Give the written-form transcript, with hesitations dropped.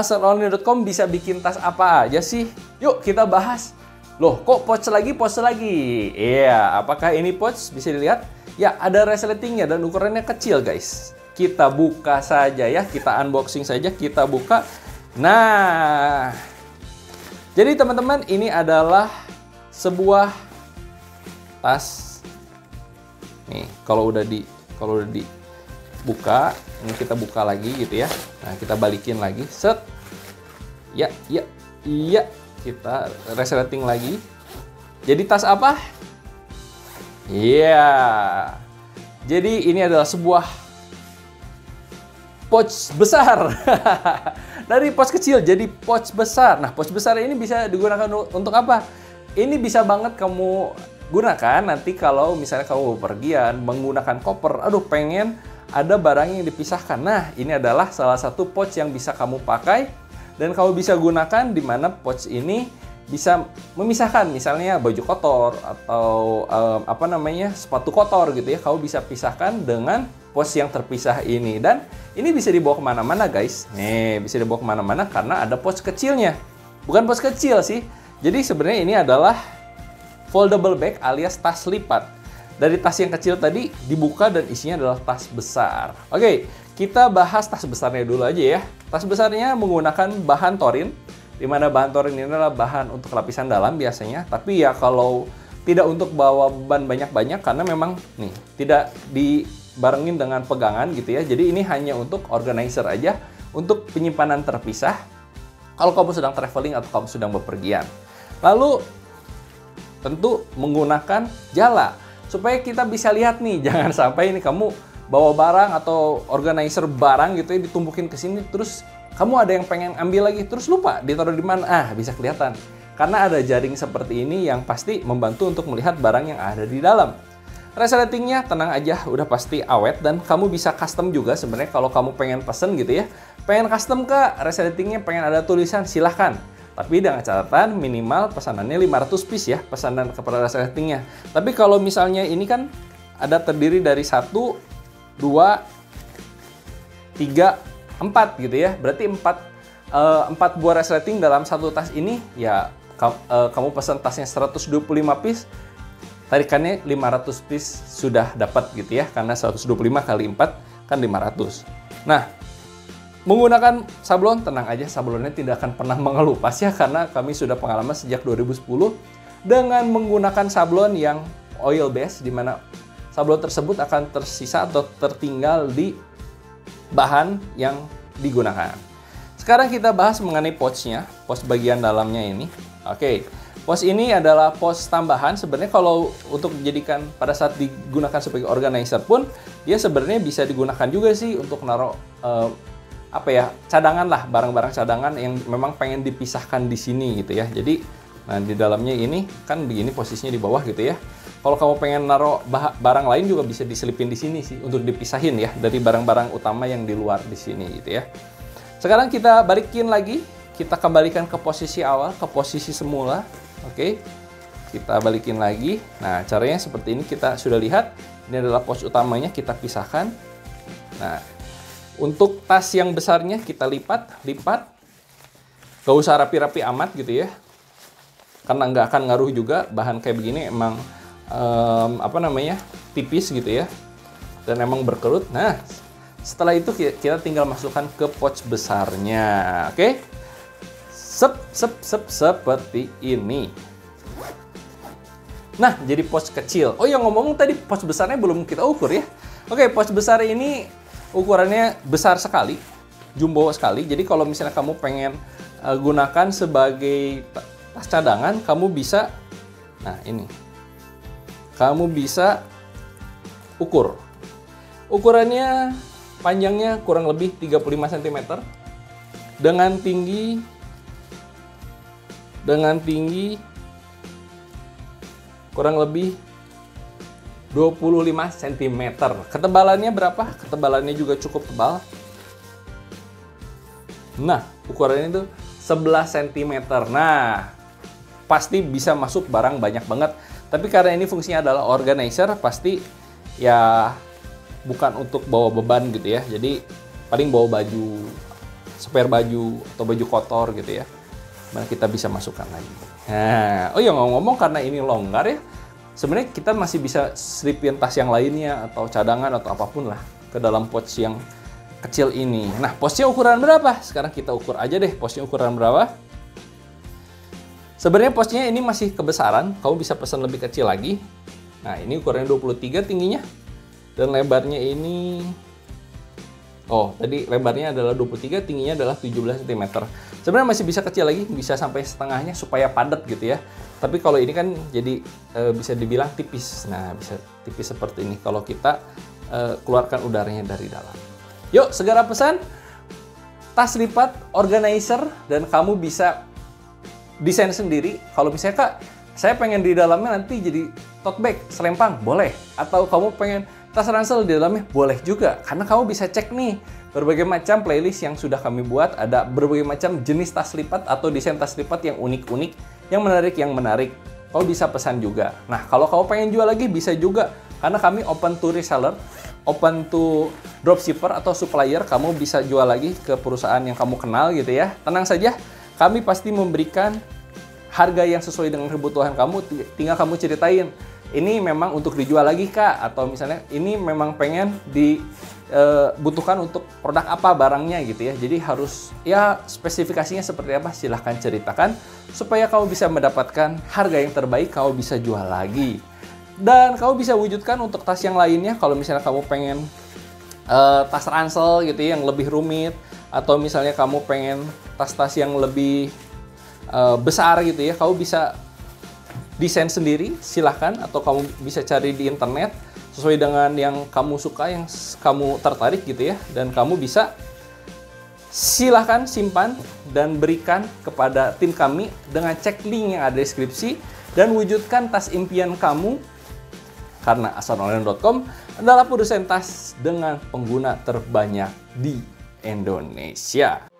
asalonly.com bisa bikin tas apa aja sih? Yuk kita bahas. Loh, kok pouch lagi? Iya, apakah ini pouch? Bisa dilihat? Ya, ada resletingnya dan ukurannya kecil, guys. Kita buka saja ya, kita unboxing saja, kita buka. Nah, jadi teman-teman, ini adalah sebuah tas. Nih, kalau udah dibuka, ini kita buka lagi gitu ya. Nah, kita balikin lagi. Set. Ya. Kita resleting lagi. Jadi tas apa? Iya. Jadi ini adalah sebuah pouch besar. Dari pouch kecil jadi pouch besar. Nah, pouch besar ini bisa digunakan untuk apa? Ini bisa banget kamu gunakan nanti kalau misalnya kamu bepergian menggunakan koper. Aduh, pengen ada barang yang dipisahkan. Nah, ini adalah salah satu pouch yang bisa kamu pakai dan kamu bisa gunakan di mana pouch ini bisa memisahkan misalnya baju kotor atau sepatu kotor gitu ya. Kamu bisa pisahkan dengan pouch yang terpisah ini dan ini bisa dibawa kemana-mana, guys. Nih, bisa dibawa kemana-mana karena ada pouch kecilnya. Bukan pouch kecil sih. Jadi sebenarnya ini adalah foldable bag alias tas lipat. Dari tas yang kecil tadi dibuka dan isinya adalah tas besar. Oke, kita bahas tas besarnya dulu aja ya. Tas besarnya menggunakan bahan Torin, di mana bahan Torin ini adalah bahan untuk lapisan dalam biasanya. Tapi ya kalau tidak untuk bawa beban banyak-banyak karena memang nih tidak dibarengin dengan pegangan gitu ya. Jadi ini hanya untuk organizer aja, untuk penyimpanan terpisah kalau kamu sedang traveling atau kamu sedang bepergian. Lalu tentu menggunakan jala supaya kita bisa lihat nih, jangan sampai ini kamu bawa barang atau organizer barang gitu ya ditumpukin ke sini terus kamu ada yang pengen ambil lagi terus lupa ditaruh di mana. Bisa kelihatan karena ada jaring seperti ini yang pasti membantu untuk melihat barang yang ada di dalam. Resletingnya tenang aja, udah pasti awet dan kamu bisa custom juga sebenarnya kalau kamu pengen pesen gitu ya. Pengen custom ke resletingnya, pengen ada tulisan, silahkan. Tapi dengan catatan minimal pesanannya 500 piece ya, pesanan kepada resletingnya. Tapi kalau misalnya ini kan ada terdiri dari 1, 2, 3, 4 gitu ya. Berarti 4 buah resleting dalam satu tas ini ya kamu pesan tasnya 125 piece, tarikannya 500 piece sudah dapat gitu ya. Karena 125 kali 4 kan 500. Nah, menggunakan sablon, tenang aja, sablonnya tidak akan pernah mengelupas ya, karena kami sudah pengalaman sejak 2010 dengan menggunakan sablon yang oil base, di mana sablon tersebut akan tersisa atau tertinggal di bahan yang digunakan. Sekarang kita bahas mengenai pouch-nya, pouch bagian dalamnya ini. Oke, pouch ini adalah pouch tambahan. Sebenarnya kalau untuk dijadikan pada saat digunakan sebagai organizer pun, dia sebenarnya bisa digunakan juga sih untuk naruh cadangan lah, barang-barang cadangan yang memang pengen dipisahkan di sini gitu ya. Jadi, nah di dalamnya ini kan begini posisinya di bawah gitu ya. Kalau kamu pengen naruh barang lain juga bisa diselipin di sini sih untuk dipisahin ya dari barang-barang utama yang di luar di sini gitu ya. Sekarang kita balikin lagi, kita kembalikan ke posisi awal, ke posisi semula. Oke. Kita balikin lagi. Nah, caranya seperti ini, kita sudah lihat. Ini adalah pouch utamanya, kita pisahkan. Nah, untuk tas yang besarnya kita lipat. Gak usah rapi-rapi amat gitu ya. Karena nggak akan ngaruh juga, bahan kayak begini emang tipis gitu ya. Dan emang berkerut. Nah, setelah itu kita tinggal masukkan ke pouch besarnya. Oke. Seperti ini. Nah, jadi pouch kecil. Oh ya, ngomong tadi pouch besarnya belum kita ukur ya. Oke, pouch besar ini ukurannya besar sekali, jumbo sekali. Jadi kalau misalnya kamu pengen gunakan sebagai tas cadangan, kamu bisa, nah ini, kamu bisa ukur. Ukurannya panjangnya kurang lebih 35 cm dengan tinggi kurang lebih 25 cm. Ketebalannya berapa? Ketebalannya juga cukup tebal. Nah, ukurannya itu 11 cm. Nah, pasti bisa masuk barang banyak banget. Tapi karena ini fungsinya adalah organizer, pasti ya bukan untuk bawa beban gitu ya. Jadi paling bawa baju spare baju atau baju kotor gitu ya. Mana kita bisa masukkan lagi. Nah, oh ya ngomong-ngomong, karena ini longgar ya, sebenarnya kita masih bisa selipin tas yang lainnya atau cadangan atau apapun lah ke dalam pouch yang kecil ini. Nah, pouchnya ukuran berapa? Sekarang kita ukur aja deh pouchnya ukuran berapa. Sebenarnya pouchnya ini masih kebesaran, kamu bisa pesan lebih kecil lagi. Nah, ini ukurannya 23 tingginya. Dan lebarnya ini, oh tadi lebarnya adalah 23, tingginya adalah 17 cm. Sebenarnya masih bisa kecil lagi, bisa sampai setengahnya supaya padat gitu ya. Tapi kalau ini kan jadi bisa dibilang tipis. Nah, bisa tipis seperti ini kalau kita keluarkan udaranya dari dalam. Yuk, segera pesan tas lipat organizer dan kamu bisa desain sendiri. Kalau misalnya Kak, saya pengen di dalamnya nanti jadi tote bag, selempang, boleh. Atau kamu pengen tas ransel di dalamnya, boleh juga. Karena kamu bisa cek nih, berbagai macam playlist yang sudah kami buat. Ada berbagai macam jenis tas lipat atau desain tas lipat yang unik-unik, yang menarik. Kamu bisa pesan juga. Nah, kalau kamu pengen jual lagi, bisa juga. Karena kami open to reseller, open to dropshipper atau supplier. Kamu bisa jual lagi ke perusahaan yang kamu kenal gitu ya. Tenang saja, kami pasti memberikan harga yang sesuai dengan kebutuhan kamu. Tinggal kamu ceritain, ini memang untuk dijual lagi Kak, atau misalnya ini memang pengen dibutuhkan untuk produk apa barangnya gitu ya. Jadi harus ya spesifikasinya seperti apa, silahkan ceritakan supaya kamu bisa mendapatkan harga yang terbaik, kamu bisa jual lagi. Dan kamu bisa wujudkan untuk tas yang lainnya. Kalau misalnya kamu pengen tas ransel gitu ya, yang lebih rumit, atau misalnya kamu pengen tas-tas yang lebih besar gitu ya, kamu bisa desain sendiri, silahkan. Atau kamu bisa cari di internet sesuai dengan yang kamu suka, yang kamu tertarik gitu ya. Dan kamu bisa silahkan simpan dan berikan kepada tim kami dengan cek link yang ada di deskripsi. Dan wujudkan tas impian kamu. Karena asonline.com adalah produsen tas dengan pengguna terbanyak di Indonesia.